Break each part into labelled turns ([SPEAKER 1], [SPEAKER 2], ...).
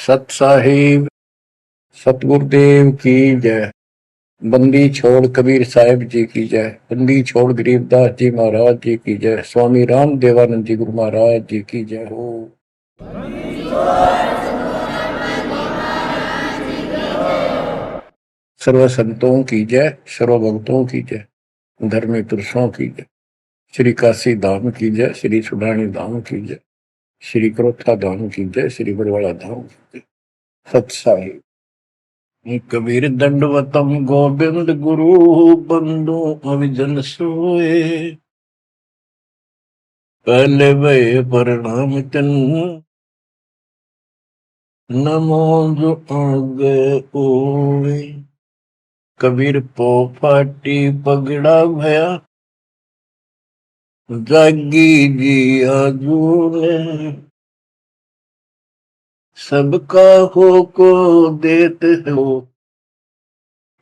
[SPEAKER 1] सत साहिब सतगुरुदेव की जय। बंदी छोड़ कबीर साहिब जी की जय। बंदी छोड़ गरीबदास जी महाराज जी की जय। स्वामी राम देवानंद जी गुरु महाराज जी की जय हो। सर्व संतों की जय, सर्व भक्तों की जय, धर्मी पुरुषों की जय। श्री काशी धाम की जय, श्री सुडानी धाम की जय, श्री क्रोथा धाम की जय, श्री बरवाड़ा धाम की जय। सत साहिब कबीर दंडवतम गोविंद गुरु बंदो अविजन सोए। पहले भय प्रणाम तन नमो जो आगे ओए। कबीर पो फाटी पगड़ा भया जागी जी आजूने। सबका हो को देते हो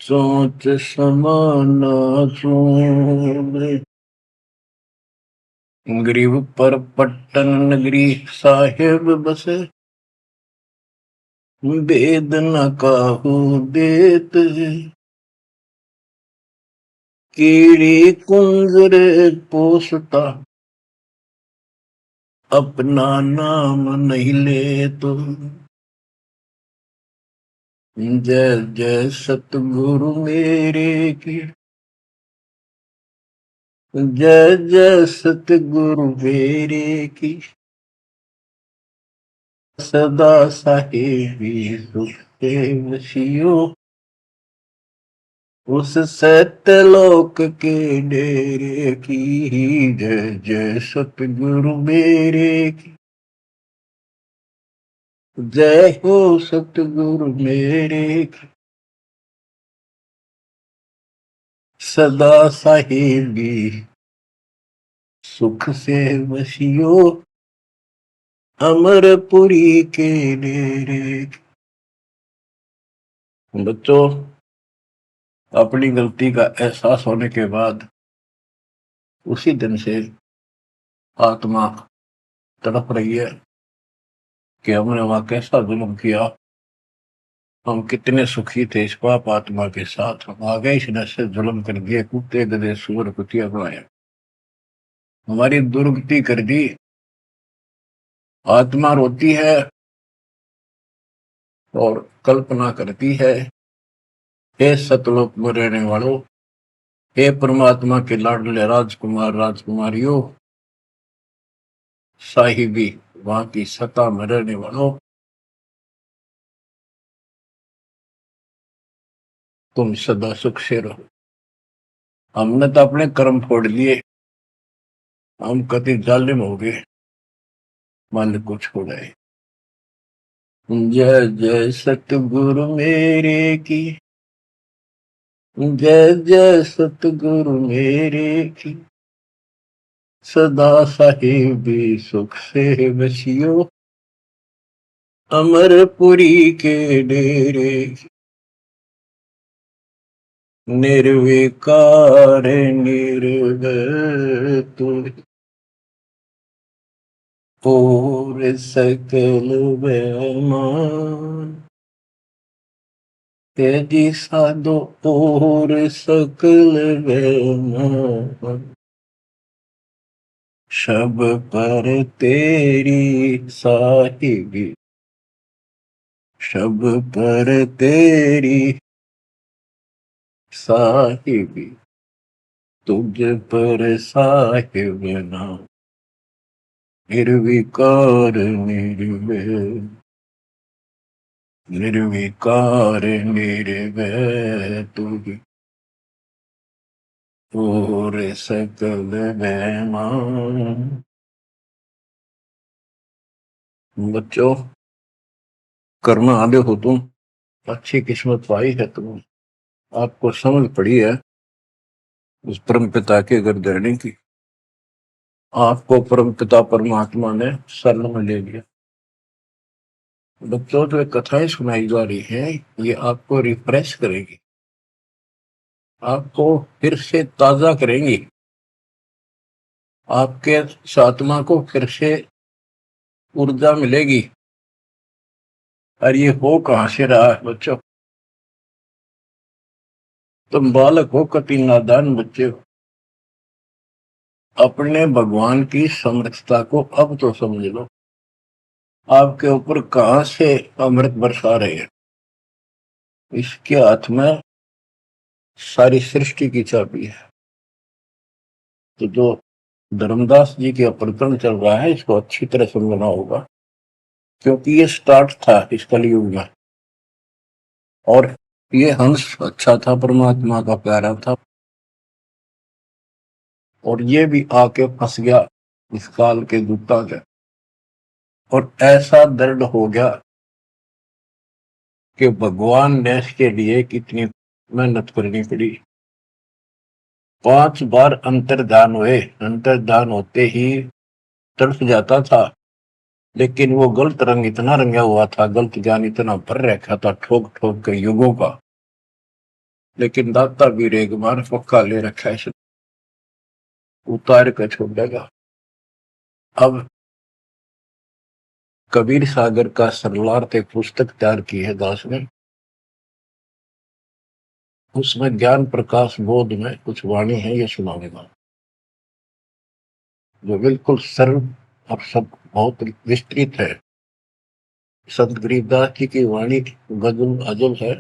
[SPEAKER 1] सोच समाना सोने। गरीब पर पट्टन नगरी साहेब बसे वेद न काहू देत। कीड़ी कुंजर पोसता अपना नाम नहीं ले तो। जय जय सतगुरु मेरे की जय जय सतगुरु मेरे की। सदा साहेबी सुख से वसियो उस सत्यलोक के डेरे की। जय जय सतगुरु मेरे की जय हो सतगुरु मेरे की। सदा साहेबी सुख से वसियो अमरपुरी के डेरे। बच्चों, अपनी गलती का एहसास होने के बाद उसी दिन से आत्मा तड़प रही है कि हमने वहां कैसा जुल्म किया। हम कितने सुखी थे इस पाप आत्मा के साथ। हम आ गए इस नशे जुल्म कर दिए, कुत्ते गधे सूअर कुतिया बनाया, हमारी दुर्गति कर दी। आत्मा रोती है और कल्पना करती है, हे सतलोक में रहने वालों, हे परमात्मा के लाडले राजकुमार राजकुमारियों, साहिबी वहां की सत्ता में रहने वालों, तुम सदा सुख से रहो। हमने तो अपने कर्म फोड़ लिए, हम कति जालिम हो गए, मालिक को छोड़ाए। जय जय सतगुरु मेरे की जय जय सतगुरु मेरे की। सदा साहिबी सुख से बसियो अमरपुरी के डेरे। निर्विकार निर्भय तुम और सकल बेमान। तेजी साधो और सकल बेमान। शब पर तेरी साहिबी शब पर तेरी साहिबी तुझ पर साहिब नाम। निर्विकार निर्भय निर्विकार निर्भय तुझ और सकल बेमान। बच्चों, कर्म आदे हो तुम, अच्छी किस्मत पाई है तुम, आपको समझ पड़ी है उस परम पिता के घर रहने की। आपको परम पिता परमात्मा ने शरण में ले लिया। बच्चों, जो कथाएं सुनाई जा रही हैं, ये आपको रिफ्रेश करेगी, आपको फिर से ताजा करेंगी, आपके आत्मा को फिर से ऊर्जा मिलेगी। और ये हो कहां से रहा है बच्चों? तुम बालक हो, कति नादान बच्चे हो। अपने भगवान की समर्थता को अब तो समझ लो। आपके ऊपर कहां से अमृत बरसा रहे हैं? इसके हाथ में सारी सृष्टि की चाबी है। तो जो धर्मदास जी के प्रकरण चल रहा है, इसको अच्छी तरह समझना होगा, क्योंकि ये स्टार्ट था इस कलयुग में। और ये हंस अच्छा था, परमात्मा का प्यारा था, और ये भी आके फंस गया इस काल के दूता के। और ऐसा दर्द हो गया कि भगवान ने इसके लिए कितनी मेहनत करनी पड़ी। 5 बार अंतर्धान हुए, अंतर्धान होते ही तड़प जाता था, लेकिन वो गलत रंग इतना रंगा हुआ था, गलत ज्ञान इतना भर रखा था ठोक ठोक के युगों का। लेकिन दाता वीर एक बार पक्का ले रखा है, उतार कर छोड़ देगा। अब कबीर सागर का सरलार्थ एक पुस्तक तैयार की है दास ने। उसमें ज्ञान प्रकाश बोध में कुछ वाणी है, ये सुनाऊंगा, जो बिल्कुल सरल और सब बहुत विस्तृत है। संत गरीबदास जी की वाणी गजल अजल है,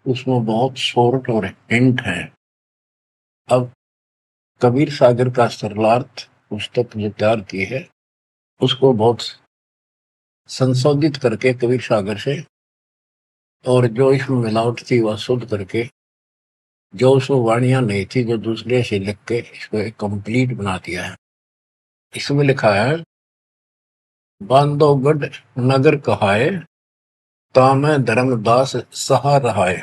[SPEAKER 1] उसमें बहुत शॉर्ट और हिंट है। अब कबीर सागर का सरलार्थ पुस्तक जो तैयार की है, उसको बहुत संशोधित करके कबीर सागर से, और जो इसमें मिलावट थी वह शुद्ध करके, जो उसमें वाणियां नहीं थी जो दूसरे से लिख के इसको एक कंप्लीट बना दिया है। इसमें लिखा है, बांधवगढ़ नगर कहाए, तामे धर्मदास सहा रहाए।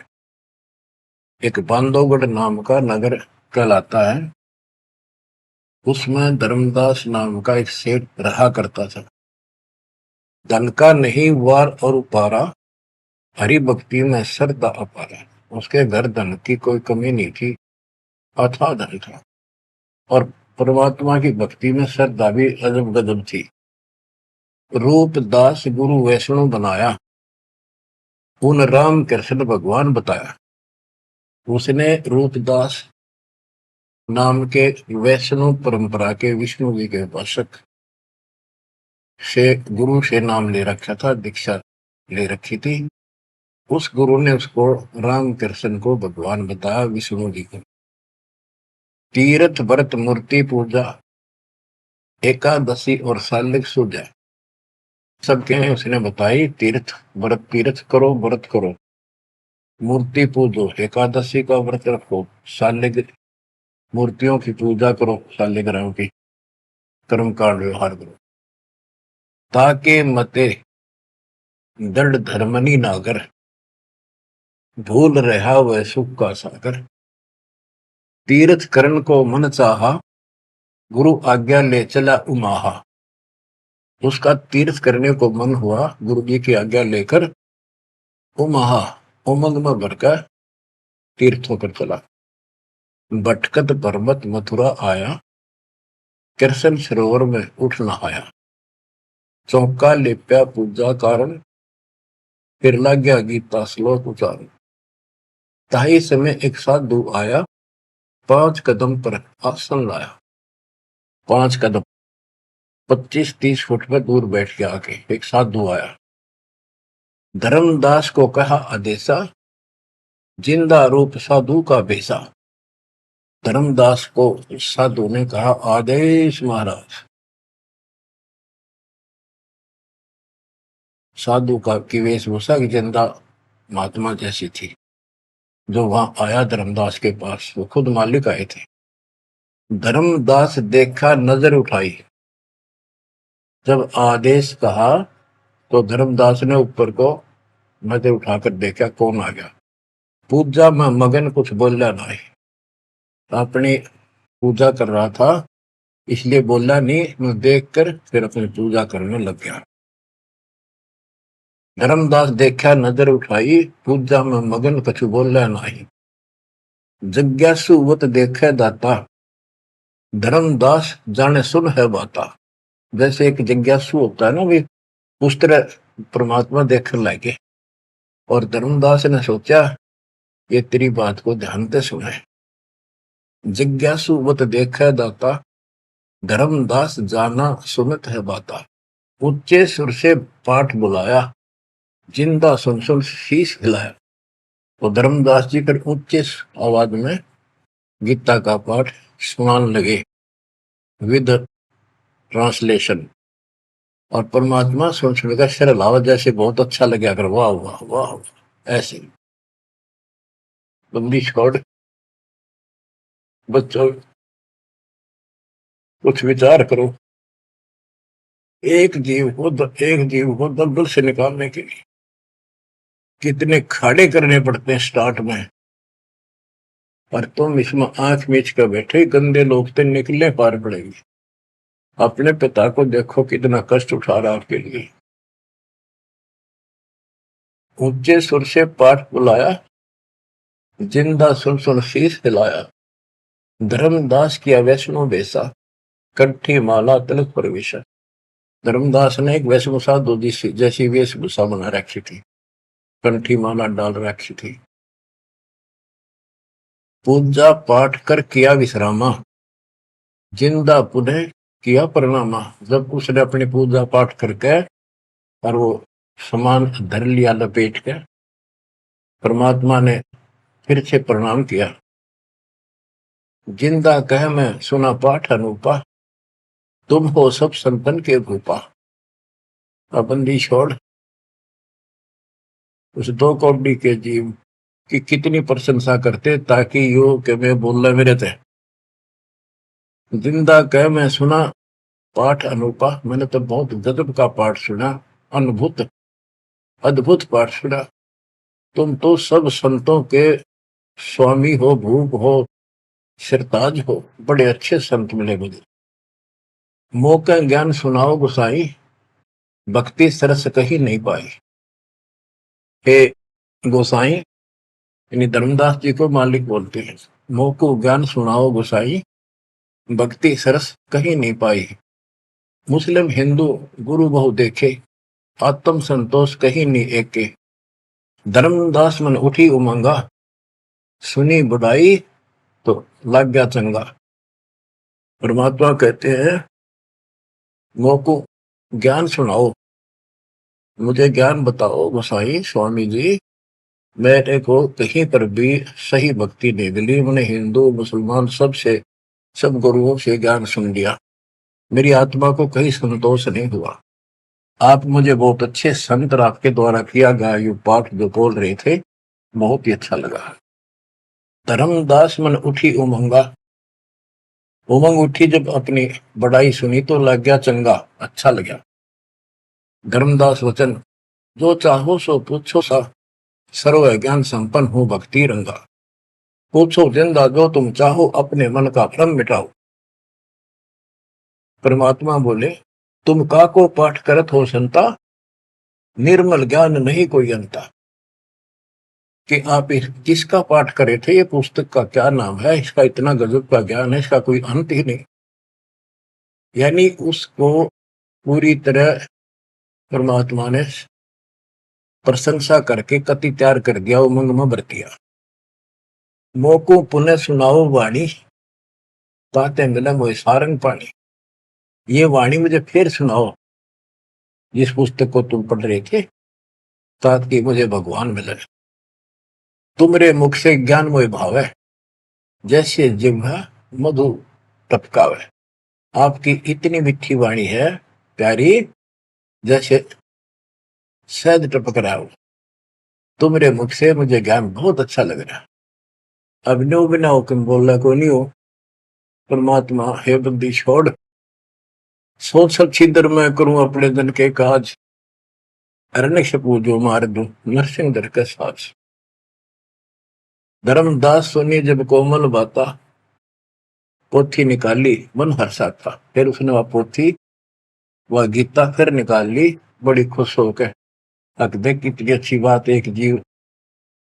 [SPEAKER 1] एक बांधवगढ़ नाम का नगर कहलाता है, उसमें धर्मदास नाम का एक सेठ रहा करता था। धन का नहीं वार और उपारा, हरि भक्ति में श्रद्धा अपारा। उसके घर धन की कोई कमी नहीं थी, अथाह धन था, और परमात्मा की भक्ति में श्रद्धा भी अजब गजब थी। रूप दास गुरु वैष्णव बनाया, उन राम कृष्ण भगवान बताया। उसने रूपदास नाम के वैष्णव परंपरा के विष्णु जी के उपासक से गुरु से नाम ले रखा था, दीक्षा ले रखी थी। उस गुरु ने उसको राम कृष्ण को भगवान बताया, विष्णु जी को। तीर्थ व्रत मूर्ति पूजा, एकादशी और सालिक सूजा सब कहें उसने बताई। तीर्थ व्रत, तीर्थ करो, व्रत करो, मूर्ति पूजो, एकादशी का व्रत रखो, सालिक मूर्तियों की पूजा करो, शालिग्राम की कर्म कांड व्यवहार करो, ताके मते दंड धर्मनी नागर, भूल रहा वह सुख का सागर। तीर्थ करण को मन चाहा, गुरु आज्ञा ले चला उमाहा। उसका तीर्थ करने को मन हुआ, गुरु जी की आज्ञा लेकर उमाहा, उमंग में भरकर तीर्थ होकर चला। भटकत पर्वत मथुरा आया, कृष्ण सरोवर में उठ नहाया। चौका लेप्या पूजा कारण, फिर लग गया गीता श्लोक उचारण। ताही समय एक साधु आया, 5 कदम पर आसन लाया। 5 कदम 25-30 फुट पर दूर बैठ के आके एक साधु आया। धर्मदास को कहा आदेशा, जिंदा रूप साधु का भेसा। धर्मदास को साधु ने कहा, आदेश महाराज। साधु का की वेशभूषा की जिंदा महात्मा जैसी थी। जो वहां आया धर्मदास के पास, वो खुद मालिक आए थे। धर्मदास देखा, नजर उठाई। जब आदेश कहा तो धर्मदास ने ऊपर को नजर उठाकर देखा, कौन आ गया। पूजा में मगन, कुछ बोला नहीं, अपनी पूजा कर रहा था, इसलिए बोला नहीं। मैं देख कर फिर अपनी पूजा करने लग गया। धर्मदास देखा, नजर उठाई, पूजा में मगन, कुछ बोला नहीं। जिज्ञासुवत देखे दाता, धर्मदास जाने सुन है बाता। जैसे एक जिज्ञासु होता है ना, भी उस तरह परमात्मा देखने लगे और धर्मदास ने सोचा ये तेरी बात को ध्यान से सुने। जिज्ञासु मत देखे दाता, धर्मदास जाना सुनत है बाता। ऊंचे सुर से पाठ बुलाया, जिंदा सुन सुन शीश हिलाया। तो धर्मदास जी फिर ऊंचे आवाज में गीता का पाठ सुनाने लगे विद ट्रांसलेशन। और परमात्मा सुन सुनकर सिर हिलावा, जैसे बहुत अच्छा लगे, अगर वाह वाह वाह ऐसे। बंदी छोड़ बच्चों, कुछ विचार करो। एक जीव को दलदल से निकालने के लिए कितने खाड़े करने पड़ते हैं स्टार्ट में, पर तुम इसमें आंख मीच कर बैठे, गंदे लोग तो निकलने पार पड़ेंगे। अपने पिता को देखो कितना कष्ट उठा रहा आपके लिए। ऊंचे सुर से पाठ बुलाया, जिंदा सुन सुन शीश हिलाया। धर्मदास किया वैष्णो बेसा, कंठी माला तिलक प्रवेशा। धर्मदास ने एक वैष्णो साधु जैसी वेशभूषा बना रखी थी, कंठी माला डाल रखी थी। पूजा पाठ कर किया विश्रामा, जिंदा पुनः किया प्रणामा। जब उसने अपनी पूजा पाठ करके और वो सामान धर लिया लपेट के, परमात्मा ने फिर से प्रणाम किया। जिंदा कह मैं सुना पाठ अनूपा, तुम हो सब संतन के भूपा। बंदी छोड़ उस दो कौड़ी के जीव की कितनी प्रशंसा करते, ताकि यो के मैं बोल मेरे थे। जिंदा कह मैं सुना पाठ अनूपा, मैंने तो बहुत गजब का पाठ सुना, अद्भुत अद्भुत पाठ सुना। तुम तो सब संतों के स्वामी हो, भूप हो, सिरताज हो, बड़े अच्छे संत मिले मुझे। मौका ज्ञान सुनाओ गुसाई, भक्ति सरस कहीं नहीं पाई। हे गोसाई, यानी धर्मदास जी को मालिक बोलते हैं, मोको ज्ञान सुनाओ गोसाई, भक्ति सरस कहीं नहीं पाई। मुस्लिम हिंदू गुरु बहु देखे, आत्म संतोष कहीं नहीं एके। धर्मदास मन उठी उमंगा, सुनी बुढ़ाई तो लग गया चंगा। परमात्मा कहते हैं मोको ज्ञान सुनाओ, मुझे ज्ञान बताओ गोसाई स्वामी जी। मेरे को कहीं पर भी सही भक्ति नहीं मिली, मैंने हिंदू मुसलमान सब गुरुओं से ज्ञान सुन लिया, मेरी आत्मा को कहीं संतोष नहीं हुआ। आप मुझे बहुत अच्छे संत और आपके द्वारा किया गया ये पाठ जो बोल रहे थे, बहुत ही अच्छा लगा। धर्मदास मन उठी उमंगा, उमंग उठी जब अपनी बड़ाई सुनी तो लग गया चंगा, अच्छा लगा। धर्मदास वचन, जो चाहो सो पूछो सा, सर्व ज्ञान संपन्न हो भक्ति रंगा। पूछो जिंदा जो तुम चाहो, अपने मन का भ्रम मिटाओ। परमात्मा बोले, तुम का को पाठ करत हो संता, निर्मल ज्ञान नहीं कोई अंता। कि आप किसका पाठ करे थे, ये पुस्तक का क्या नाम है, इसका इतना गजब का ज्ञान है, इसका कोई अंत ही नहीं। यानी उसको पूरी तरह परमात्मा ने प्रशंसा करके कति तैयार कर दिया, उमंग में भर दिया। मोको पुनः सुनाओ वाणी, ताते मिला मोह सारंग पानी। ये वाणी मुझे फिर सुनाओ, जिस पुस्तक को तुम पढ़ रहे थे, ताकि मुझे भगवान मिले। तुमरे मुख से ज्ञान मोह भाव है, जैसे जिह्वा मधु टपकावे। आपकी इतनी मीठी वाणी है प्यारी, जैसे शहद टपक रहा हो। तुमरे मुख से मुझे ज्ञान बहुत अच्छा लग रहा। अब नो बिना हुक्म बोलना को नहीं हो। परमात्मा हे बंदी छोड़, सोच सब छिदर मैं करूं अपने दिन के काज, अरण्य पूजो मार दूं नरसिंह दर के साज। धर्मदास सुनी जब कोमल बाता, पोथी निकाली मन हर्षा था। फिर उसने वह पोथी वह गीता फिर निकाल ली, बड़ी खुश होकर। अक देख कितनी अच्छी बात, एक जीव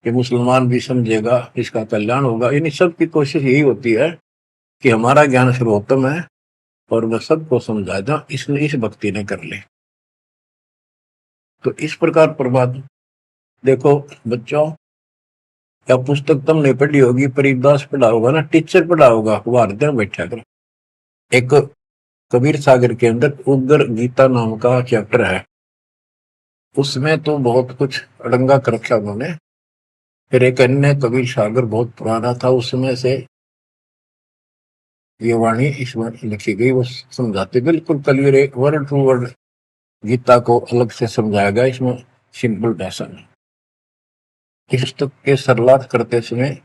[SPEAKER 1] कि मुसलमान भी समझेगा, इसका कल्याण होगा। इन सब की कोशिश यही होती है कि हमारा ज्ञान सर्वोत्तम है और वह सबको समझाएगा, इसलिए इस भक्ति ने कर ले। तो इस प्रकार परमात्मा, देखो बच्चों, या पुस्तक तुमने पढ़ी होगी, परिदास पढ़ा होगा ना, टीचर पढ़ा होगा, वो हृदय में बैठा कर। एक कबीर सागर के अंदर उग्र गीता नाम का चैप्टर है, उसमें तो बहुत कुछ अड़ंगा कर रखा उन्होंने। फिर एक अन्य कबीर सागर बहुत पुराना था, उसमें से ये वाणी इसमें लिखी गई, वो समझाते बिल्कुल क्लियर, एक वर्ड टू वर्ड गीता को अलग से समझाया गया इसमें, सिंपल भाषा में। इस पुस्तक के सरलार्थ करते समय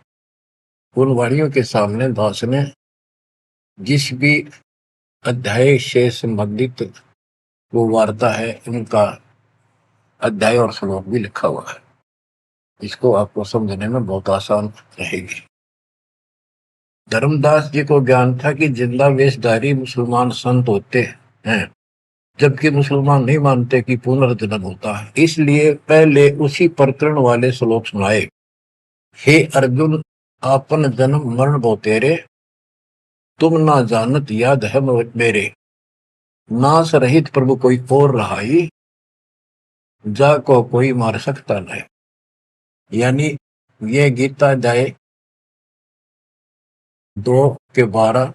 [SPEAKER 1] उन वाणियों के सामने दास ने जिस भी अध्याय से संबंधित वो वार्ता है, उनका अध्याय और श्लोक भी लिखा हुआ है। इसको आपको समझने में बहुत आसान रहेगी। धर्मदास जी को ज्ञान था कि जिंदा वेशधारी मुसलमान संत होते हैं, जबकि मुसलमान नहीं मानते कि पुनर्जन्म होता है। इसलिए पहले उसी प्रकरण वाले श्लोक सुनाए। हे अर्जुन, आपन जन्म मरण बो तेरे, तुम ना जानत याद है मेरे, नास रहित प्रभु कोई और रहाई, जा को कोई मार सकता नहीं। यानी ये गीता अध्याय 2 के 12,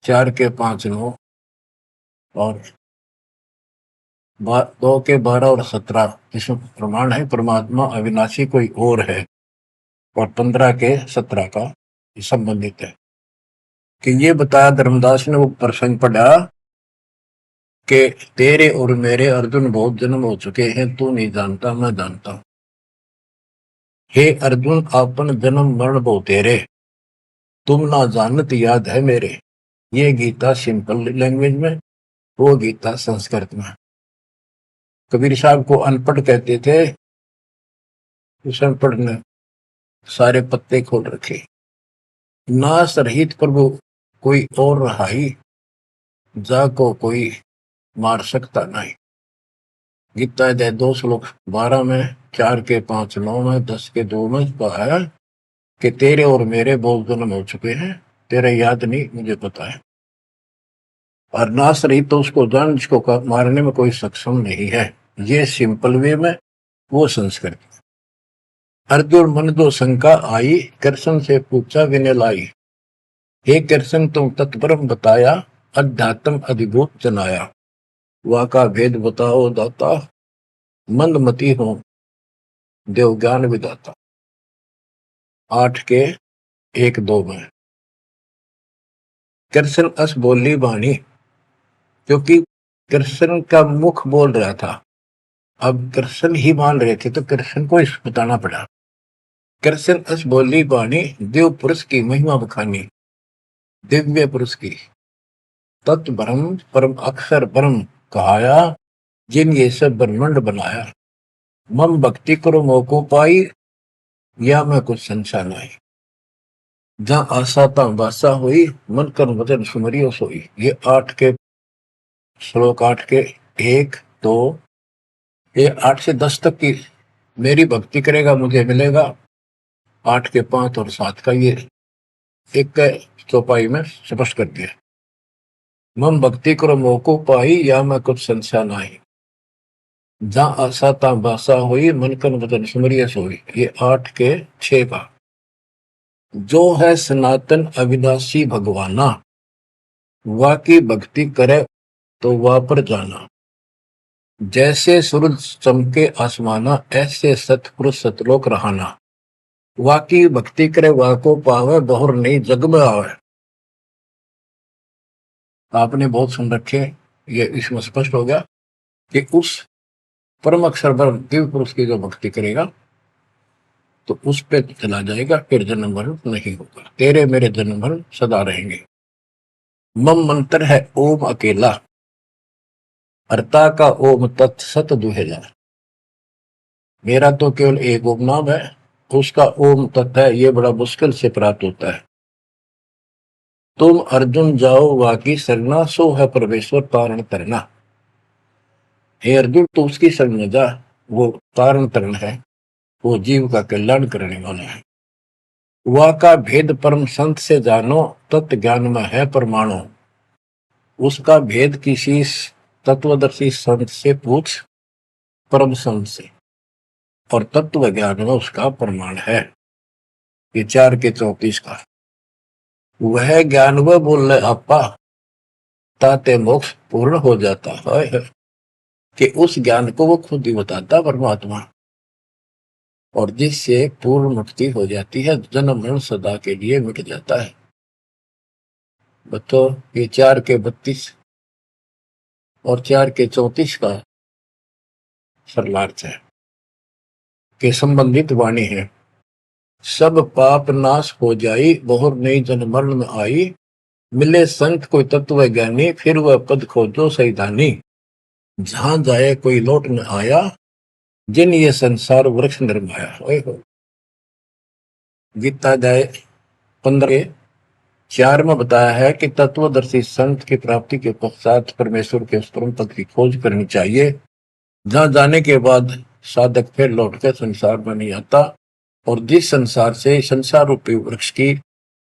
[SPEAKER 1] 4 के 5, 9 और 2 के 12 और 17 इसमें प्रमाण है परमात्मा अविनाशी कोई और है, और 15 के 17 का संबंधित है। कि ये बताया धर्मदास ने, वो प्रसंग पढ़ा कि तेरे और मेरे अर्जुन बहुत जन्म हो चुके हैं, तू नहीं जानता, मैं जानता हूं। हे अर्जुन, आपन जन्म मरण बो तेरे, तुम ना जानत याद है मेरे। ये गीता सिंपल लैंग्वेज में, वो गीता संस्कृत में। कबीर साहब को अनपढ़ कहते थे, उस अनपढ़ ने सारे पत्ते खोल रखे। नास रहित प्रभु कोई और रहाई, जा को कोई मार सकता नहीं। गीता अध्याय 2 श्लोक 12 में, 4 के 5, 9 में, 10 के 2 में कहा है कि तेरे और मेरे बहुत जन्म हो चुके हैं, तेरे याद नहीं, मुझे पता है। और नास रहित तो उसको जान जिसको मारने में कोई सक्षम नहीं है। ये सिंपल वे में, वो संस्कृत। अर्जुन मन दो शंका आई, कृष्ण से पूछा विनय लाई। हे कृष्ण, तुम तत्परम बताया, अध्यात्म अधिभूत जनाया। वह का भेद बताओ दाता, मंदमती हो देव ज्ञान विदाता। 8 के 1, 2 में। कृष्ण अस बोली वाणी, क्योंकि कृष्ण का मुख बोल रहा था, अब कृष्ण ही मान रहे थे तो कृष्ण को इस बताना पड़ा। कृष्ण अस बोली वाणी, देव पुरुष की महिमा बखानी, दिव्य पुरुष की तत्व ब्रह्म परम अक्षर ब्रह्म कहाया, जिन ये सब ब्रह्मांड बनाया। मम भक्ति करो मोको पाई, या मैं कुछ संशय नहीं। जहां आशा ता बासा हुई, मन कर वचन सुमरियो सोई। ये 8 के 1, 2, ये 8 से 10 तक की मेरी भक्ति करेगा मुझे मिलेगा। 8 के 5 और 7 का ये एक चौपाई में स्पष्ट कर दिया। मम भक्ति करो मोको पाई, या मैं कुछ संशय नहीं। जहां आशा ता बासा हुई, मन कर वचन सुमरियो सोई। ये 8 के 6 का। जो है सनातन अविनाशी भगवाना, वा की भक्ति करे तो वह पर जाना। जैसे सूरज चमके आसमाना, ऐसे सतपुरुष सतलोक रहाना। वा की भक्ति करे वा को पावे, बहुर नहीं जग में आवे। आपने बहुत सुन रखे, ये इसमें स्पष्ट हो गया कि उस परम अक्षर ब्रह्म दिव्य पुरुष की जो भक्ति करेगा तो उस पे चला जाएगा, फिर जन्म मरण नहीं होगा। तेरे मेरे जन्म मरण सदा रहेंगे। मम मंत्र है ओम अकेला, अर्ता का ओम तत्सत दुहेला। मेरा तो केवल एक ओम नाम है, उसका ओम तत्व है, ये बड़ा मुश्किल से प्राप्त होता है। तुम अर्जुन जाओ वाकी सरना, सो है परमेश्वर तारण तरना। हे अर्जुन, तो उसकी शरण में जा, वो तारण तरण है, वो जीव का कल्याण करने वाला है। वह का भेद परम संत से जानो, तत्व ज्ञान में है परमाणु। उसका भेद किसी तत्वदर्शी संत से पूछ, परम संत से, और तत्व ज्ञान में उसका प्रमाण है। ये 4 के 34 का वह ज्ञान वह बोल रहे आपा ताते मोक्ष पूर्ण हो जाता है, कि उस ज्ञान को वो खुद ही बताता परमात्मा, और जिससे पूर्ण मुक्ति हो जाती है, जन्म मरण सदा के लिए मिट जाता है। बताओ, ये 4 के 32 और 4 के 34 का सरलार्थ है कि संबंधित वाणी है। सब पाप नाश हो जाई, बहुर नई जन्म मरण में आई, मिले संत कोई तत्व ज्ञानी, फिर वह पद खोजो सैतानी। जहां जाए कोई लौट न आया, जिन ये संसार वृक्ष निर्माया। गीता जाए 15 4 में बताया है कि तत्वदर्शी संत की प्राप्ति के पश्चात परमेश्वर के परम पद की खोज करनी चाहिए, जहां जाने के बाद साधक फिर लौटकर संसार में नहीं आता, और जिस संसार से संसार रूपी वृक्ष की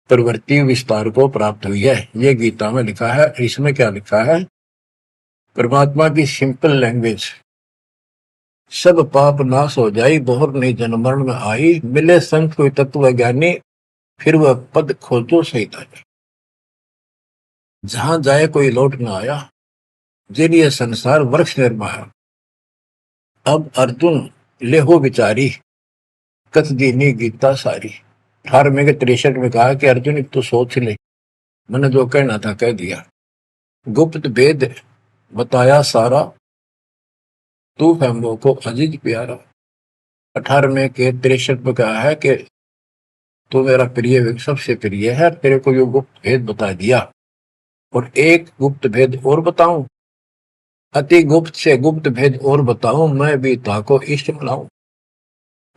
[SPEAKER 1] प्रवृत्ति विस्तार को प्राप्त हुई है। ये गीता में लिखा है। इसमें क्या लिखा है? परमात्मा की सिंपल लैंग्वेज, सब पाप नाश हो जाई, बहुर नहीं जन्म मरण में आई, मिले संत कोई तत्व ज्ञानी, फिर वह पद खोजो सैतानी। जहां जाए कोई लौट न आया, जिन ये संसार वृक्ष निर्माया। अब अर्जुन लेहो विचारी, कथ दीनी गीता सारी। 18वें के 63 में कहा कि अर्जुन तो सोच ले, मैंने जो कहना था कह दिया। गुप्त भेद बताया सारा, तू है मोह को अजीज प्यारा। 18वें के 63 में कहा है कि तू मेरा प्रिय सबसे प्रिय है, तेरे को यो गुप्त भेद बता दिया। और एक गुप्त भेद और बताऊं, अति गुप्त से गुप्त भेद और बताऊं, मैं भी ताको इष्ट बनाऊं।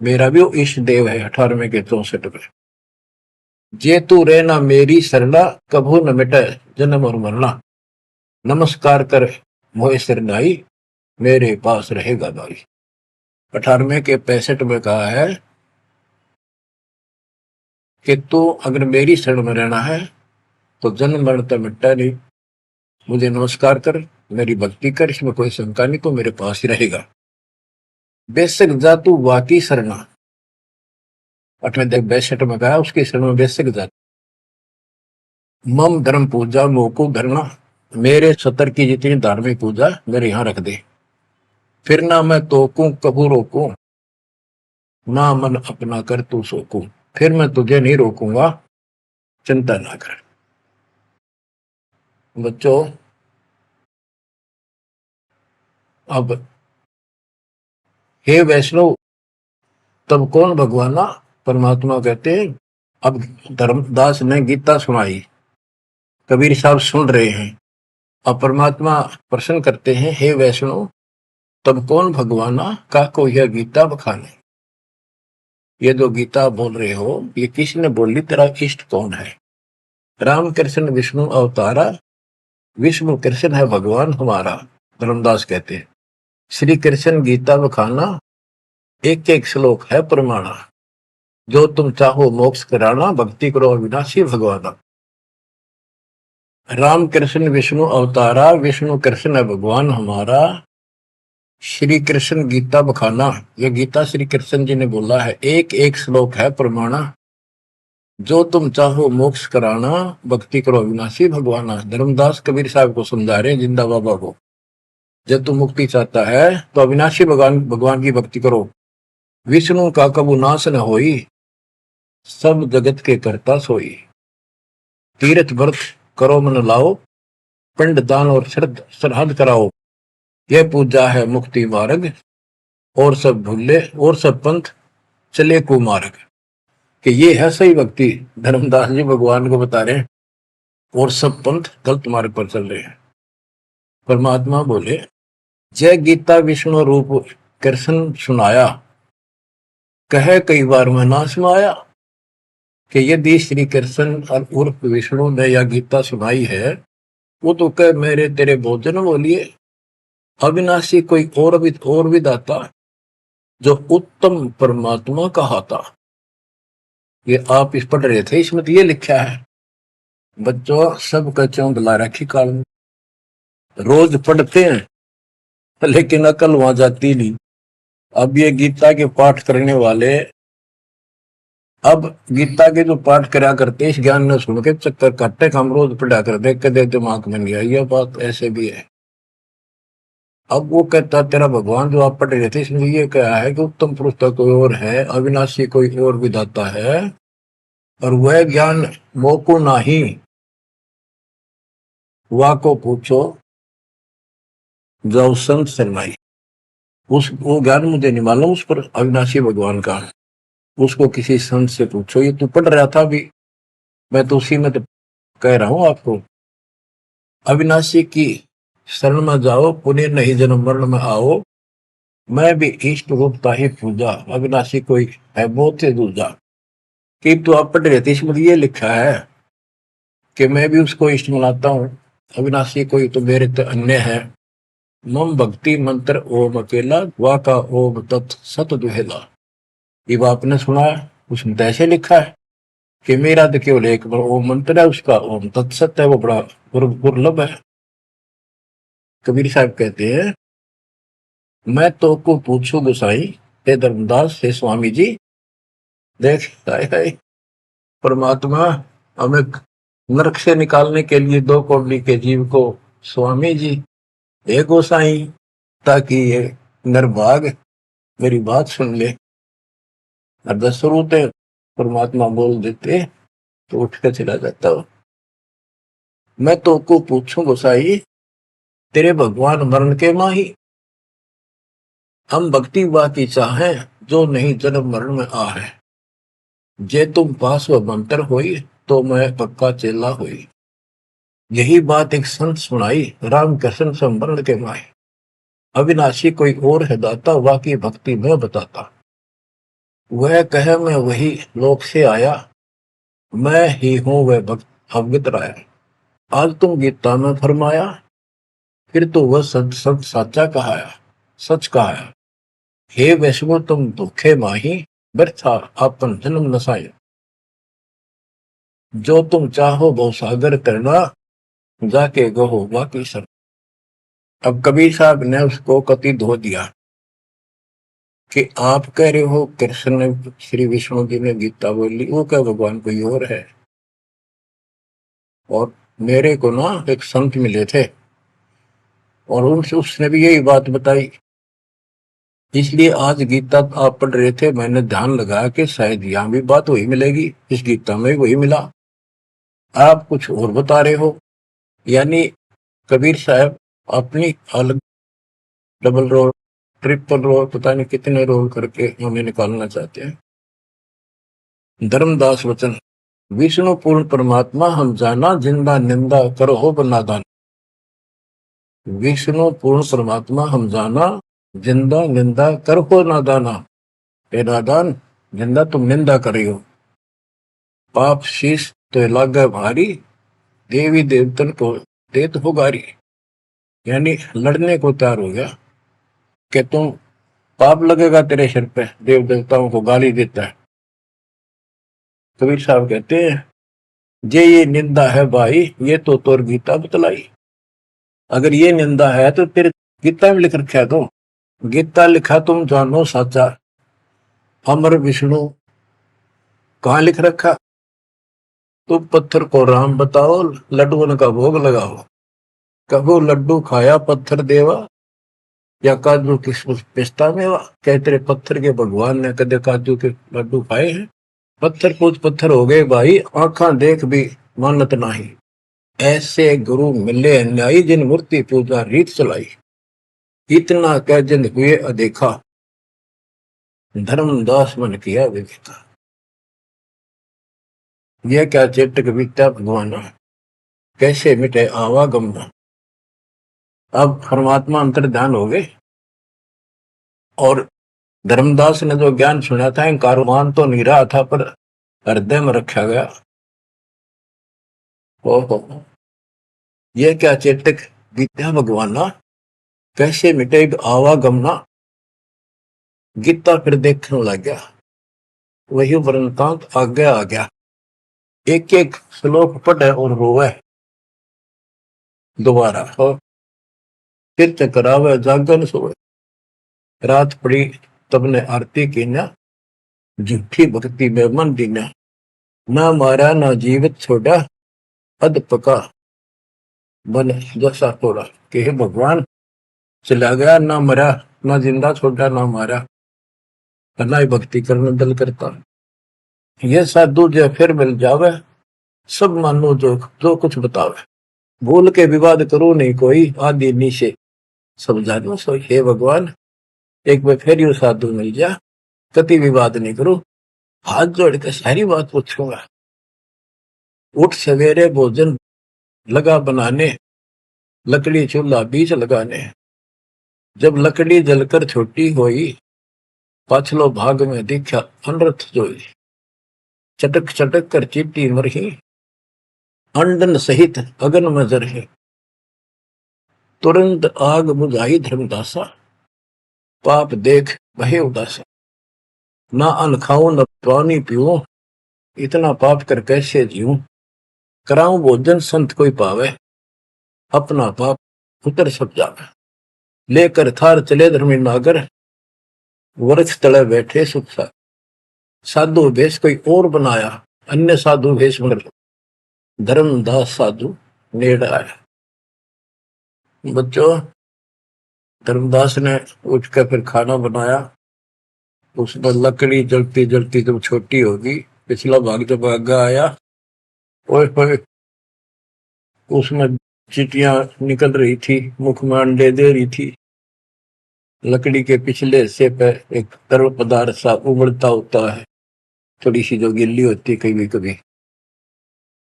[SPEAKER 1] मेरा भी वो इष्ट देव है। 18वें के 64 में, जे तू रहना मेरी सरला, कभू न मिटे जन्म और मरना। नमस्कार कर मोहे सिरनाई, मेरे पास रहेगा भाई। 18वें के 65 में कहा है कि तू अगर मेरी शरण में रहना है तो जन्म मरण तो मिटता नहीं। मुझे नमस्कार कर, मेरी भक्ति कर, इसमें कोई शंका नहीं, तो मेरे पास ही रहेगा। बेशक जा तू वाकी शरणा। 62 में कहा उसकी शरण में बेशक जा। मम धर्म पूजा मोको धरना, मेरे 70 की जितनी धार्मिक पूजा मेरे यहां रख दे। फिर ना मैं तोकू कबू रोकू, ना मन अपना कर तू सोकू। फिर मैं तुझे नहीं रोकूंगा, चिंता ना कर। बच्चों, अब हे वैष्णव, तब कौन भगवाना? परमात्मा कहते हैं। अब धर्मदास ने गीता सुनाई, कबीर साहब सुन रहे हैं। अब परमात्मा प्रश्न करते हैं, हे वैष्णव, तब कौन भगवाना का को यह गीता बखाने। ये जो गीता बोल रहे हो, ये किसने बोली? तेरा इष्ट कौन है? राम कृष्ण विष्णु अवतारा, विष्णु कृष्ण है भगवान हमारा। धर्मदास कहते हैं श्री कृष्ण गीता बखाना, एक एक श्लोक है प्रमाणा। जो तुम चाहो मोक्ष कराना, भक्ति करो अविनाशी भगवाना। राम कृष्ण विष्णु अवतारा, विष्णु कृष्ण है भगवान हमारा। श्री कृष्ण गीता बखाना, ये गीता श्री कृष्ण जी ने बोला है, एक एक श्लोक है प्रमाणा। जो तुम चाहो मोक्ष कराना, भक्ति करो अविनाशी भगवाना। धर्मदास कबीर साहब को समझा रहे हैं, जिंदा बाबा को। जब तू मुक्ति चाहता है तो अविनाशी भगवान की भक्ति करो। विष्णु का कबू नाश न होई, सब जगत के करता सोई। तीर्थ व्रत करो मन लाओ, पिंड दान और श्राद्ध कराओ। यह पूजा है मुक्ति मार्ग, और सब भूले और सब पंथ चले कुमार्ग। कि ये है सही भक्ति। धर्मदास जी भगवान को बता रहे हैं, और सब पंथ गलत मार्ग पर चल रहे हैं। परमात्मा बोले, जय गीता विष्णु रूप कृष्ण सुनाया, कहे कई बार मैं ना सुनाया। कि यदि श्री कृष्ण और उर्फ विष्णु ने यह गीता सुनाई है, वो तो कह मेरे तेरे भोजन बोलिए। अविनाशी कोई और भी दाता, जो उत्तम परमात्मा कहा था। ये आप इस पढ़ रहे थे, इसमें तो ये लिखा है। बच्चों, सब कच्चों बुला रखी काल में, रोज पढ़ते हैं लेकिन अकल वहां जाती नहीं। अब ये गीता के पाठ करने वाले, अब गीता के जो पाठ करा करते इस ज्ञान ने सुन के चक्कर काटे, हम रोज पढ़ा कर देख के दे दिमाग में नहीं आई, ये बात ऐसे भी है। अब वो कहता तेरा भगवान जो आप पढ़ रहे थे इसमें ये क्या है कि उत्तम पुरुष तो कोई और है, अविनाशी कोई और विधाता है, और वह ज्ञान मोको नाही, वा को पूछो जो संत शरणाई। उस वो ज्ञान मुझे नहीं मालूम उस पर अविनाशी भगवान का, उसको किसी संत से पूछो। ये तू पढ़ रहा था अभी, मैं तो उसी में तो कह रहा हूं आपको। अविनाशी की शरण में जाओ, पुण्य नहीं जन्म मरण में आओ, मैं भी इष्ट रूपता ही पूजा, अविनाशी कोई है बहुत ही दूजा। कि तो आप पढ़ रहे थे इसमें ये लिखा है कि मैं भी उसको इष्ट मनाता हूँ, अविनाशी कोई तो मेरे तो अन्य है। मम भक्ति मंत्र ओम अकेला, वा का ओम तत् सत दुहेला। ये आपने सुना है, उसमें तो ऐसे लिखा है कि मेरा तो केवल एक ओम मंत्र है, उसका ओम तत्सत है, वो बड़ा दुर्लभ है। कबीर साहब कहते हैं, मैं तो को पूछू गोसाई, हे धर्मदास हे स्वामी जी। देख हाय हाय, परमात्मा हमें नरक से निकालने के लिए दो कौड़ी के जीव को स्वामी जी, हे गोसाई, ताकि ये नरभाग मेरी बात सुन ले। और दस रूते परमात्मा बोल देते तो उठ कर चला जाता हो। मैं तो को पूछूं गोसाई, तेरे भगवान मरण के माही, हम भक्ति वा की चाहे, जो नहीं जन्म मरण में आ है। जे तुम पास व मंत्र होई, तो मैं पक्का चेला हुई। यही बात एक संत सुनाई, राम कृष्ण संवरण के माही। अविनाशी कोई और है दाता, वाकी भक्ति में बताता। वह कहे मैं वही लोक से आया, मैं ही हूं वह भक्त अवगत राया। आज तुम गीता में फरमाया, फिर तो वह सच सच साचा कहाया, सच कहाया। हे वैष्णो तुम धोखे माही, व्यर्था आपन जन्म नसाया। जो तुम चाहो वो सागर करना, जाके गहो बाकी सर। अब कबीर साहब ने उसको कति धो दिया कि आप कह रहे हो कृष्ण ने, श्री विष्णु जी ने गीता बोली, वो क्या भगवान कोई और है। और मेरे को ना एक संत मिले थे और उनसे उसने भी यही बात बताई, इसलिए आज गीता आप पढ़ रहे थे, मैंने ध्यान लगाया कि शायद यहाँ भी बात वही मिलेगी, इस गीता में वही मिला, आप कुछ और बता रहे हो। यानी कबीर साहब अपनी अलग डबल रोल, ट्रिपल रोल, पता नहीं कितने रोल करके हमें निकालना चाहते हैं। धर्मदास वचन, विष्णु पूर्ण परमात्मा हम जाना, जिंदा निंदा करो हो बनादान। विष्णु पूर्ण परमात्मा हम जाना, जिंदा निंदा कर हो नादाना। हे नादान, जिंदा तुम निंदा करी हो, पाप शीश तो लागे भारी, देवी देवतन को देत हो गारी। यानी लड़ने को तैयार हो गया कि तुम, पाप लगेगा तेरे सिर पे, देव देवताओं को गाली देता है। कबीर साहब कहते हैं, जे ये निंदा है भाई, ये तो तोर गीता बतलाई। अगर ये निंदा है तो तेरे गीता में लिख रखा है, तो गीता लिखा तुम जानो साचा, अमर विष्णु कहाँ लिख रखा, तुम पत्थर को राम बताओ, लड्डुओं का भोग लगाओ। कबो लड्डू खाया पत्थर देवा, या काजू किशमिश पिस्ता मेवा। क्या तेरे पत्थर के भगवान ने कदे काजू के लड्डू खाए हैं। पत्थर कुछ पत्थर हो गए भाई, आंखा देख भी मानत नाही। ऐसे गुरु मिले अन्यायी, जिन मूर्ति पूजा रीत चलाई। इतना कह जिन हुए अदेखा, धर्मदास मन किया विवेका। यह क्या चेटक बीता भगवान, कैसे मिटे आवागम। अब परमात्मा अंतर ध्यान हो गए और धर्मदास ने जो ज्ञान सुना था, कारवान तो नहीं रहा था पर हृदय में रखा गया। ओहो, ये क्या चेतक विद्या भगवाना, कैसे मिटे आवागमना। गीता फिर देखने लग गया, वही वृंतांत आगे आ गया। एक एक श्लोक पढ़े और रोवे दोबारा, और फिर चकरावे जागन सोए। रात पड़ी तब ने आरती की न झूठी भक्ति में मन दीना, ना मारा ना जीवित छोड़ा, अध पका बन जैसा थोड़ा। कि हे भगवान, चला गया ना मरा, ना जिंदा छोड़ा ना मारा, ना ही भक्ति करने दल करता। ये साधु जो फिर मिल जावे, सब मानो जो जो कुछ बतावे, भूल के विवाद करो नहीं कोई, आदि नीचे सब जानो सोई। हे भगवान, एक बार फिर यू साधु मिल जा, कति विवाद नहीं करो, हाथ जोड़ के सारी बात पूछूंगा। उठ सवेरे भोजन लगा बनाने, लकड़ी चूल्हा बीच लगाने, जब लकड़ी जलकर छोटी होई, पाछलो भाग में दिखा अनर्थ जोई। चटक चटक कर चीटी मरही, अंडन सहित अगन में जरही, तुरंत आग बुझाई धर्मदासा, पाप देख भय उदासा। ना अन्न खाऊं न पानी पीऊं, इतना पाप कर कैसे जीऊं। कराऊं भोजन संत कोई पावे, अपना पाप उतर सब जावे। लेकर थार चले धर्मी नागर, वृक्ष तले बैठे सुख सा। साधु भेष कोई और बनाया, अन्य साधु भेष मगर धर्मदास साधु नेड़ आया। बच्चों, धर्मदास ने उठकर फिर खाना बनाया। उसमें लकड़ी जलती जलती जब छोटी होगी, पिछला भाग जब आगा आया, और उसमें चीटियां निकल रही थी, मुख में अंडे दे रही थी। लकड़ी के पिछले हिस्से पर एक तरल पदार्थ सा उबलता होता है, थोड़ी सी जो गिल्ली होती कभी कभी।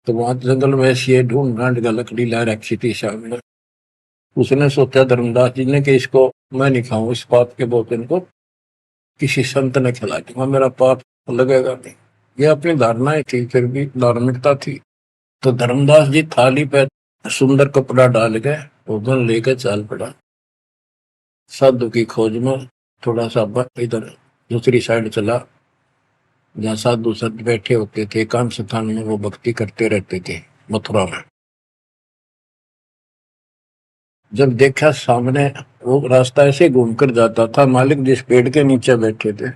[SPEAKER 1] तो वहां जंगल में ऐसी ढूंढ ढांड का लकड़ी ला रखी थी सामने। उसने सोचा धर्मदास जी ने कि इसको मैं नहीं खाऊं, इस पाप के भोजन को किसी संत ने खिला दूंगा, मेरा पाप लगेगा नहीं। ये अपनी धारणाएं थी, फिर भी धार्मिकता थी। तो धर्मदास जी थाली पे सुंदर कपड़ा डाल के भोजन लेकर चाल पड़ा। साधु की खोज में थोड़ा सा इधर दूसरी साइड चला, जहाँ साधु संत बैठे होते थे, एकांत स्थान में वो भक्ति करते रहते थे मथुरा में। जब देखा सामने, वो रास्ता ऐसे घूमकर जाता था, मालिक जिस पेड़ के नीचे बैठे थे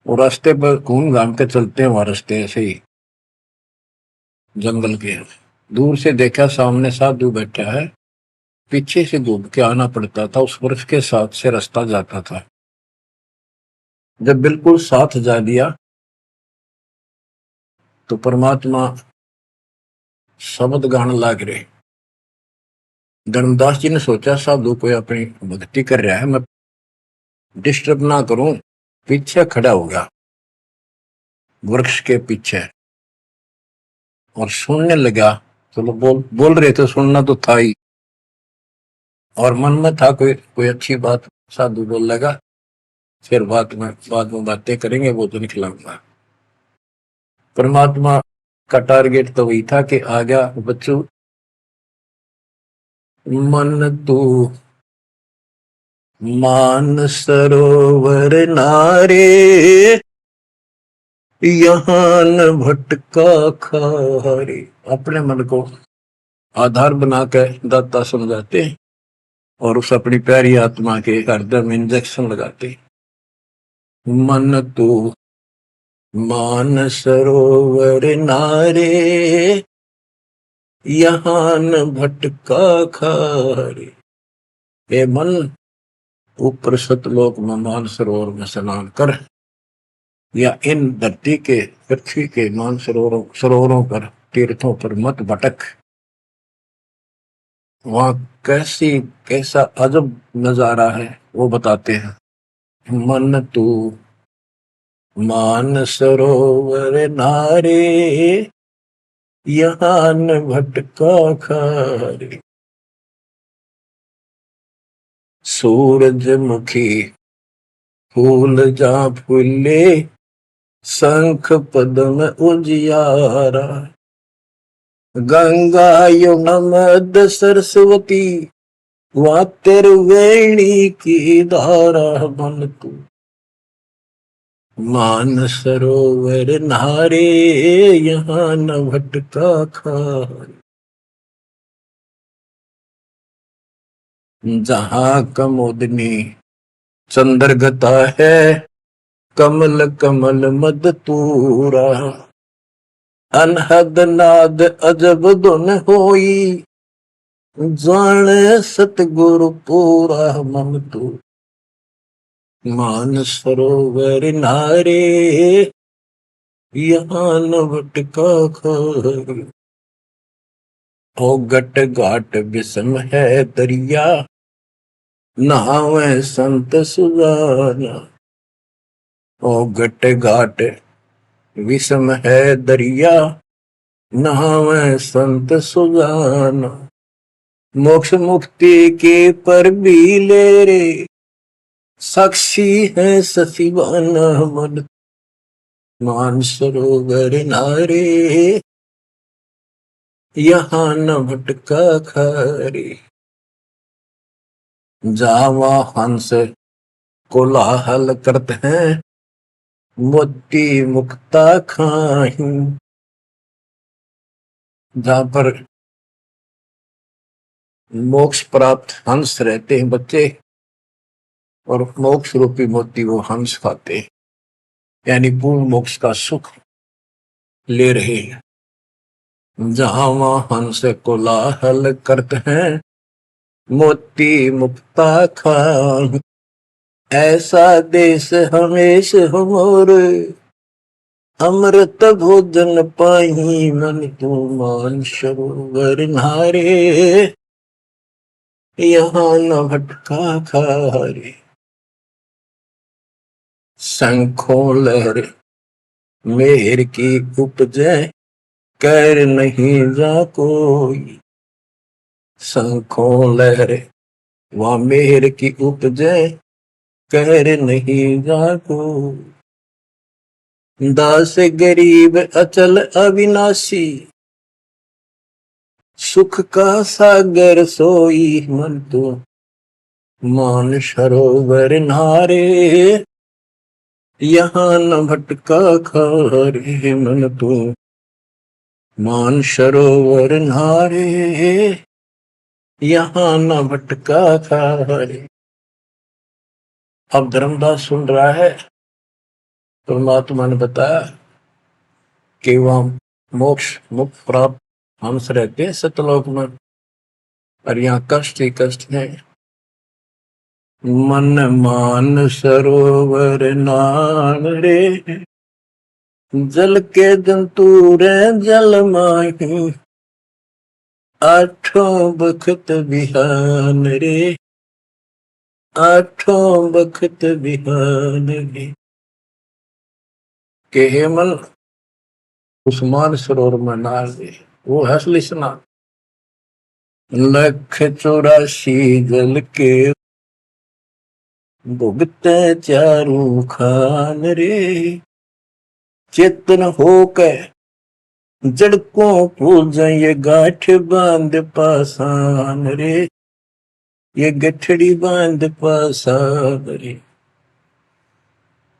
[SPEAKER 1] वो रास्ते पर घूम घाम के चलते हैं, वहां रास्ते ऐसे ही जंगल के। दूर से देखा सामने साधु बैठा है, पीछे से घूम के आना पड़ता था, उस वृक्ष के साथ से रास्ता जाता था। जब बिल्कुल साथ जा दिया तो परमात्मा शब्द गाने लाग रहे। धर्मदास जी ने सोचा साधु कोई अपनी भक्ति कर रहा है, मैं डिस्टर्ब ना करूं, पीछे खड़ा होगा वृक्ष के पीछे और सुनने लगा। चलो बोल रहे थे, सुनना तो था ही, और मन में था कोई कोई अच्छी बात साधु बोल लगा, फिर बाद में बातें करेंगे, वो तो निकलाऊंगा। परमात्मा का टारगेट तो वही था कि आ गया बच्चों, मन तू मान सरोवर नारे, यहाँ न भटका खारे। अपने मन को आधार बनाकर दाता समझाते और उस अपनी प्यारी आत्मा के हृदय में इंजेक्शन लगाते। मन तू मान सरोवर नारे, यहाँ न भटका खारे। ए मन, ऊपर सतलोक में मान सरोवर में स्नान कर, या इन धरती के पृथ्वी के मान सरोवरों पर, तीर्थों पर मत भटक। वहां कैसा अजब नजारा है वो बताते हैं। मन तू मान सरोवर नारे, यहाँ न भटका खारे। सूरजमुखी फूल जा फूले, शंख पद्म उजियारा। गंगा यमुना मध्य सरस्वती, वहाँ त्रिवेणी की धारा। मन तू मान सरोवर नारे, यहाँ न भटका खारे। जहाँ कमोदनी चंद्रगता है कमल कमल मद तूरा, अनहद नाद अजब धुन होई, जाने सतगुरु पूरा मन तू। मान सरोवर नारे यहाँ न भटका खारी, ओ गट घाट विषम है दरिया, नहावे संत सुजाना। ओ गट घाट विषम है दरिया, नहावे संत सुजाना। मोक्ष मुक्ति के पर भी ले रे, साक्षी है ससीबाना मन। मान सरोवर नारे यहाँ न भटका खारी, जावा हंस कोलाहल करते हैं, मोती मुक्ता खाही। जहां पर मोक्ष प्राप्त हंस रहते हैं बच्चे, और मोक्ष रूपी मोती वो हंस खाते हैं, यानी पूर्ण मोक्ष का सुख ले रहे हैं। जहां वहां हंस कोलाहल करते हैं, मोती मुक्ता खाही। ऐसा देश हमेश हमोर, अमृत भोजन पाही मन तू। मान सरोवर नारे यहाँ न भटका खारे, शंखों लहर मेहर की उपजे, कर नहीं जा कोई। शंखों लहर वह मेहर की उपजे, कर नहीं जा कोई। दास गरीब अचल अविनाशी, सुख का सागर सोई मन तू। मान सरोवर नारे यहाँ न भटका खारे मन तू। मान सरोवर नारे यहाँ न भटका खारे। अब धर्मदास सुन रहा है, परमात्मा ने बताया कि वह मोक्ष मुक्त प्राप्त हंस रहते हैं सतलोक में, और यहाँ कष्ट ही कष्ट है। मन मान सरोवर नान रे, जल के जंतु रे जल माही। आठों बखत बिहान रे, आठों बखत बिहान रे। के हे मन उस मान सरोवर में नार दे, वो हसली स्नान। लख 84 जल के भुगते चारू खान रे। चेतन होकर जड़कों पूज ये गाठ बांध पासान रे, ये गठड़ी बांध पासान रे।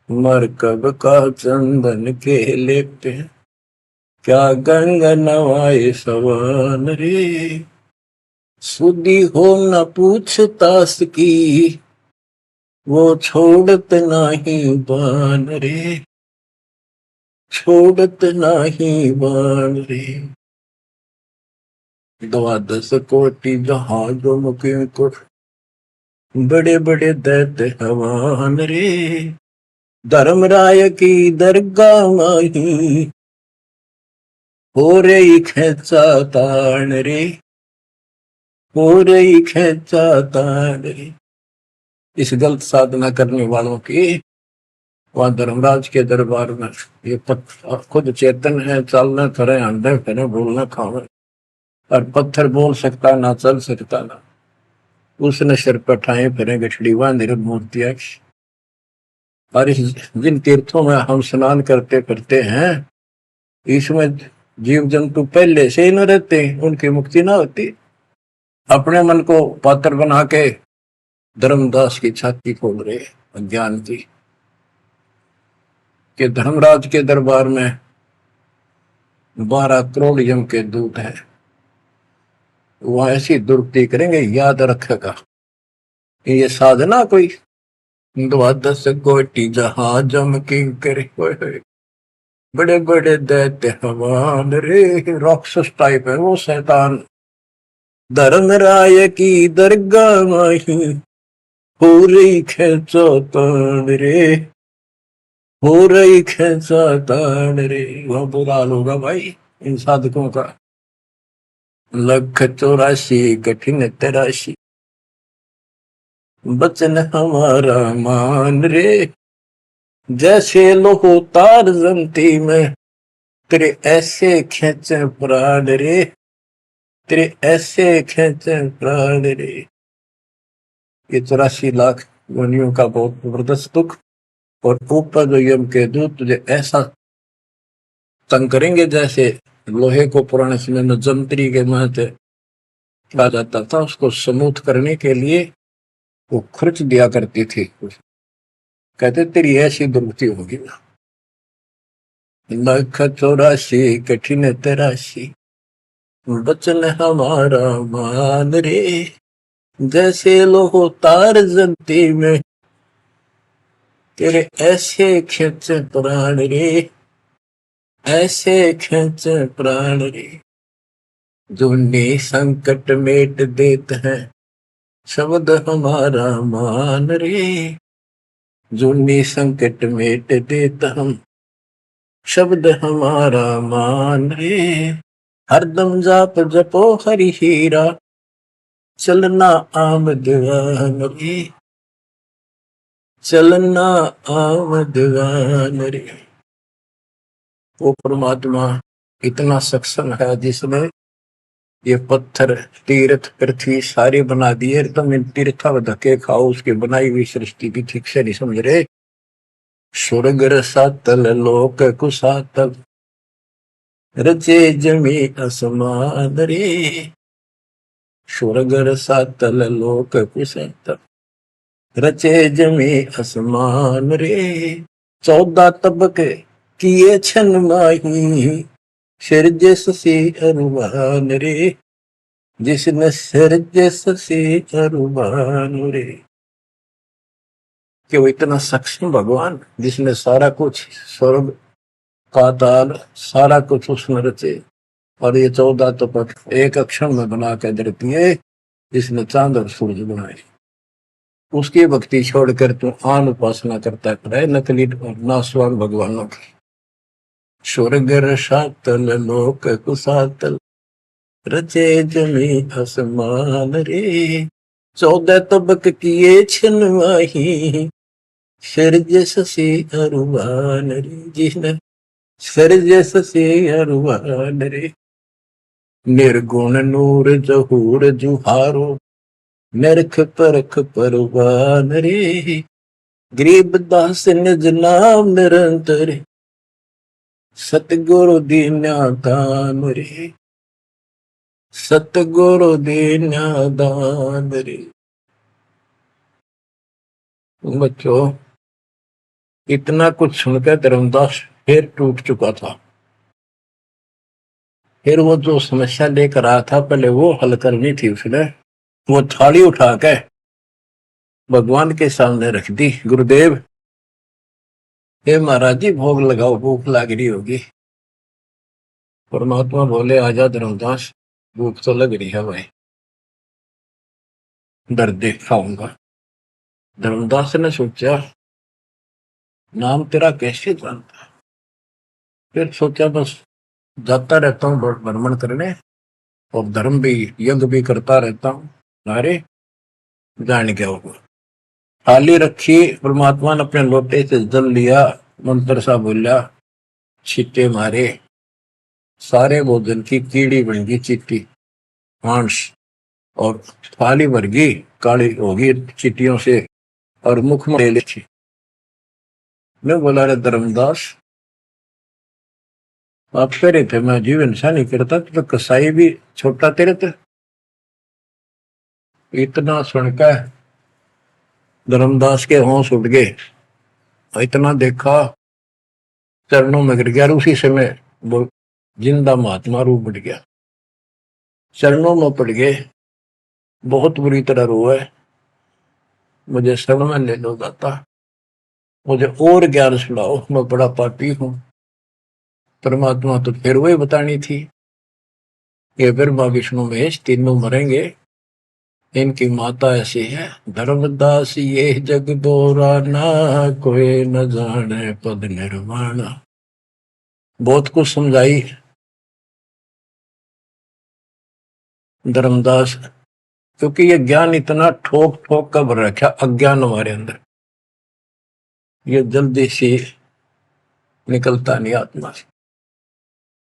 [SPEAKER 1] मरकब का चंदन के लेपते, क्या गंगा नवाए सवान रे। सुधी हो न पूछतास की, वो छोड़त नहीं बान रे, छोड़त नहीं बान रे। 12 कोटि जहाजों मुके को, बड़े बड़े दैत्य हवान रे। धर्मराय की दरगाह माही, हो रही खेचा तान रे, हो रही खेचा तान रे। इस गलत साधना करने वालों की वहां धर्मराज के दरबार में ये खुद चेतन है, चलना करे, अंडे फिरे, बोलना खावे, और पत्थर बोल सकता ना, चल सकता ना। उसने सिर पर ठाए फिरे गठड़ी बांध मूर्तियां। और जिन तीर्थों में हम स्नान करते करते हैं, इसमें जीव जंतु पहले से ही न रहते, उनकी मुक्ति ना होती। अपने मन को पात्र बना के धर्मदास की छाती खोल रहे अज्ञान की, कि धर्मराज के दरबार में 12 करोड़ यम के दूत हैं, वो ऐसी दुर्गति करेंगे, याद रखेगा। ये साधना कोई द्वादश कोटि जहाजम किंकर होए होए, बड़े बड़े दैत्य हवान रे। राक्षस टाइप है वो शैतान। धर्मराय की दरगाह माही हो रही खेचा तान रे, हो रही खेचा तान रे। वह बुरा हाल होगा भाई इन साधकों का। 184 कठिन तराशी, बचन हमारा मान रे। जैसे लोहो तार जमती में, तेरे ऐसे खेचे प्राण रे, तेरे ऐसे खेचे प्राण रे। ये 84 लाख योनियों का बहुत जबरदस्त दुख। और ऊपर जो यम के दूत तुझे ऐसा तंग करेंगे जैसे लोहे को पुराने समय में जंतरी के महते कहा जाता था, उसको स्मूथ करने के लिए वो खुर्च दिया करती थी। कहते तेरी ऐसी दुर्गति होगी। 184 कठिन तराशी, बचन हमारा मान रे। जैसे लोहो तार जलती में, तेरे ऐसे खेचे प्राण रे, ऐसे खेचे प्राण रे। जुन्नी संकट मेट देत है, शब्द हमारा मान रे। जुन्नी संकट मेट देत हम, शब्द हमारा मान रे। हरदम जाप जपो हरि हीरा, चलना आमदवान रे, चलना आमदवान रे। वो परमात्मा इतना सक्षम है जिसने ये पत्थर तीर्थ पृथ्वी सारी बना दिए। तुम इन तीर्थों धक्के खाओ, उसकी बनाई हुई सृष्टि भी ठीक से नहीं समझ रहे। स्वर्ग रसातल लोक कुसातल, रचे जमी असमान रे। स्वर्ग रसातल लोक कुसातल, रचे जमी असमान रे। 14 तबके किए छन माही, सिरजस से अरुमान रे। जिसने सिरजस से अरुमान रे। कि वो इतना सक्षम भगवान जिसने सारा कुछ स्वर्ग पाताल सारा कुछ उसने रचे। और ये 14 तपक एक अक्षर में बना के धरती है, जिसने चांद और सूरज बनाए। उसकी भक्ति छोड़कर तू आन उपासना करता है नकली और नासवान भगवानों की। स्वर्ग रसातल लोक कुसातल, रचे जमी आसमान रे। 14 तबक किए छिन माही, सिरजस से अरुमान रे। जिसने सिरजस से अरुमान रे। निर्गुण नूर जहूर जुहारो, नरख परख परवान रे। गरीब दास निज नाम निरंतर, सतगुरु दीन्या दान रे, सतगुरु दीन्या दान रे। बच्चों इतना कुछ सुनकर धर्मदास फिर टूट चुका था। फिर वो जो समस्या लेकर आया था पहले वो हल करनी थी उसने। वो थाली उठा के भगवान के सामने रख दी। गुरुदेव हे महाराज जी भोग लगाओ, भूख लग रही होगी। परमात्मा बोले आजा धर्मदास, भूख तो लग रही है भाई, दर्द देख खाऊंगा। धर्मदास ने सोचा नाम तेरा कैसे जानता है। फिर सोचा बस जाता रहता हूँ भ्रमण करने और धर्म भी यज्ञ भी करता रहता हूँ। अरे जान क्या होगा। थाली रखी, परमात्मा ने अपने लोटे से जल लिया, मंत्र सा बोला, छींटे मारे, सारे भोजन की कीड़ी बन गई चीटी मांस। और थाली भर गई, काली होगी चीटियों से और मुख में ले ली। मैं बोला रे धर्मदास आप कह रहे थे मैं जीव हिंसा नहीं करता, तो कसाई भी छोटा तेरे थे। इतना सुनकर धर्मदास के होश उठ गए। इतना देखा चरणों में गिर गया। उसी समय वो जिंदा महात्मा रूप बढ़ गया, चरणों में पड़ गए, बहुत बुरी तरह रोए। मुझे शरण में ले लो दाता, मुझे और ज्ञान सुनाओ, मैं बड़ा पापी हूं। परमात्मा तो फिर वही बतानी थी, ये ब्रह्मा विष्णु महेश तीनों मरेंगे, इनकी माता ऐसी है धर्मदास ये जग दोराना, कोई न जाने पद निर्वाण। बहुत कुछ समझाई धर्मदास, क्योंकि ये ज्ञान इतना ठोक ठोक कर भर रखा अज्ञान हमारे अंदर, ये जल्दी से निकलता नहीं आत्मा से।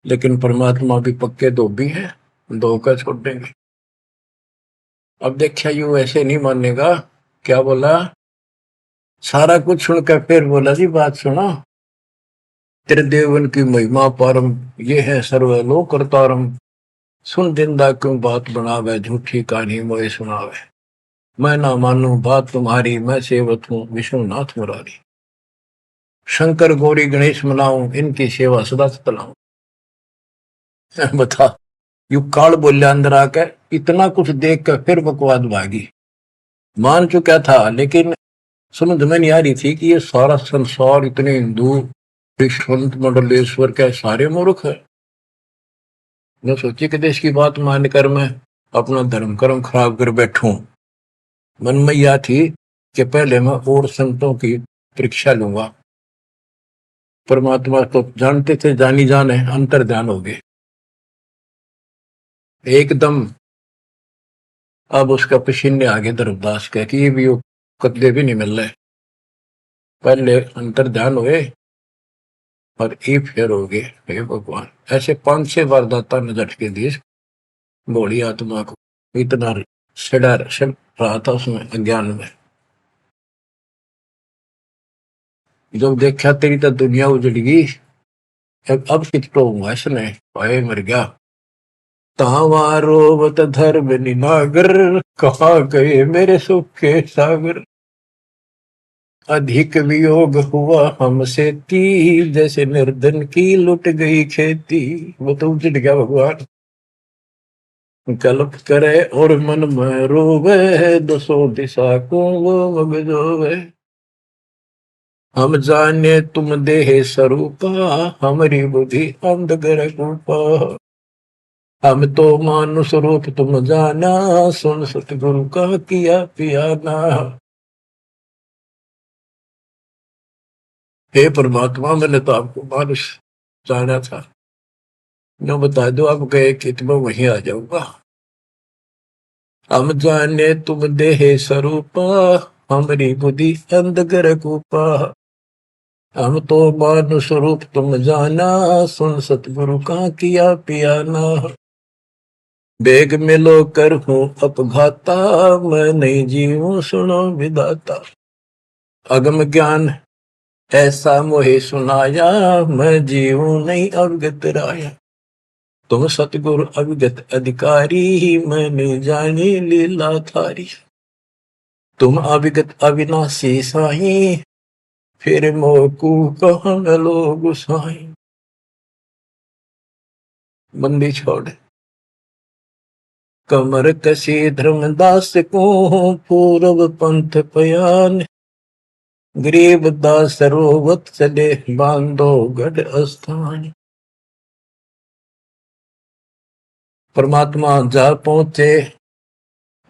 [SPEAKER 1] लेकिन परमात्मा भी पक्के धोबी है, धोकर छोड़ देंगे। अब देखा यू ऐसे नहीं मानेगा, क्या बोला, सारा कुछ सुनकर फिर बोला जी बात सुनो, तेरे देवन की महिमा पारम, ये है सर्वलोक करतारम, सुन जिंदा क्यों बात बनावे, झूठी कहानी मोए सुनावे, मैं ना मानू बात तुम्हारी, मैं सेवक हूँ विष्णुनाथ मुरारी, शंकर गौरी गणेश मनाऊं, इनकी सेवा सदा चलाऊं। बता, यू काल बोलिया अंदर आकर, इतना कुछ देख कर फिर बकवाद भागी। मान चुका था लेकिन समझ में नहीं आ रही थी कि ये सारा संसार इतने हिंदू संत मंडलेश्वर के सारे मूर्ख है। मैं सोची कि देश की बात मानकर मैं अपना धर्म कर्म खराब कर बैठूं। मन में यह थी कि पहले मैं और संतों की परीक्षा लूंगा। परमात्मा तो जानते थे, जानी जाने अंतर ध्यान हो गए एकदम। अब उसका पसीने आगे धर्मदास के कि ये भी कदे भी नहीं मिल रहे, पहले अंतर ध्यान हुए और ये फिर हो गए। हे भगवान, ऐसे 5-6 बार दाता ने झटके दिए भोली आत्मा को, इतना सड़ा रहा था उसमें अज्ञान में। जब देखा तेरी तो दुनिया उजड़गी, अब कितो हुआ इसने, भाई मर गया। तावारोवत धर्म निनागर, कहाँ गए मेरे सुख के सागर, अधिक वियोग हुआ हमसे ती, जैसे निर्धन की लुट गई खेती। वो तो उजड़ गया भगवान। कल्प करे और मन में रोवे, दसों दिशा को वो मगजोवे, हम जाने तुम देह स्वरूपा, हमारी बुद्धि अंधकर रूपा, हम तो मानुष रूप तुम जाना, सुन सतगुरु का किया पियाना। हे परमात्मा, मैंने तो आपको मानुष जाना था, न बता दो आप गए कि मैं वहीं आ जाऊंगा। हम जाने तुम देह स्वरूपा, हमारी बुद्धि अंधकर रूपा, हम तो मानुष रूप तुम जाना, सुन सतगुरु का किया पियाना। बेग मिलो कर हूं अपघाता, मैं नहीं जीऊं सुनो विदाता, अगम ज्ञान ऐसा मोहे सुनाया, मैं जीऊं नहीं अवगत राया, तुम सतगुरु अवगत अधिकारी, मैं नहीं जानी लीला थारी, तुम अविगत अविनाशी साई, फिर मोकू कहाँ मिलो गुसाई। बंदी छोड़ कमर कसी धर्मदास को, पूर्व पंथ पयान, गरीब दास रोवत चले, बांधो गढ़ स्थान। परमात्मा जा पहुंचे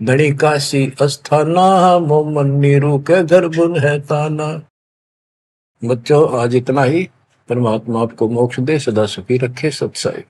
[SPEAKER 1] धनी काशी अस्थाना, मोमन नीरू के घर बुन है ताना। बच्चों, आज इतना ही। परमात्मा आपको मोक्ष दे, सदा सुखी रखे, सत्संग।